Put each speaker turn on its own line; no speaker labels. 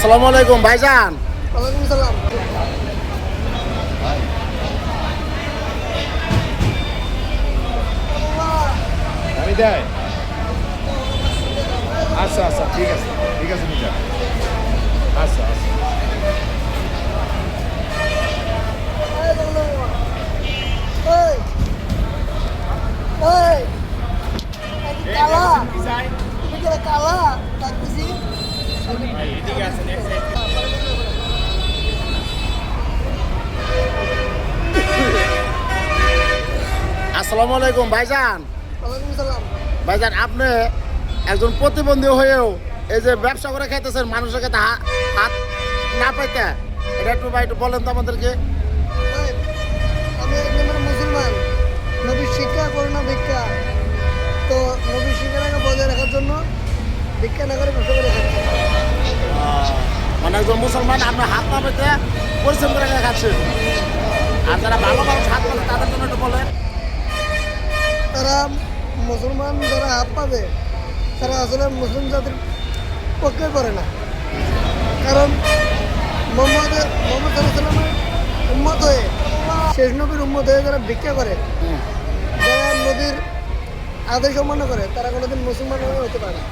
আসসালামু আলাইকুম ভাইজান।
ওয়ালাইকুম সালাম।
আমি দেয় আচ্ছা আচ্ছা ঠিক আছে মিটা আচ্ছা আচ্ছা
কালা তুমি কি কালা ডাকতেছি?
আসসালামু আলাইকুম ভাইজান।
ওয়ালাইকুম সালাম।
ভাইজান, আপনি একজন প্রতিবন্ধী হয়েও এই যে ব্যবসা করে খাইতেছেন, মানুষের কাছে হাত না পাইতে, এটা একটু ভাই একটু বলেন তো আমাদেরকে।
ভাই, আমি এক নম্বরে মুসলমান, নবীর শিক্ষা করে না ভিক্ষা। তো নবীর শিক্ষাটাকে বজায় রাখার জন্য ভিক্ষা না করে ব্যবসা করে খাচ্ছি।
মানে একজন মুসলমান আপনার হাত না পেতে পরিশ্রম করে খাচ্ছেন, আর যারা ভালো মানুষ হাত পাবে তাদের জন্য একটু বলেন।
তারা মুসলমান যারা হাত পাবে তারা আসলে মুসলিম জাতির পক্ষে করে না। কারণ মোহাম্মদ সাল্লামের উম্মত হয়ে, শেষ নবীর উম্মত হয়ে যারা ভিক্ষা করে, যারা নবীর আদেশ অমান্য করে, তারা কোনোদিন মুসলমান হতে পারে না।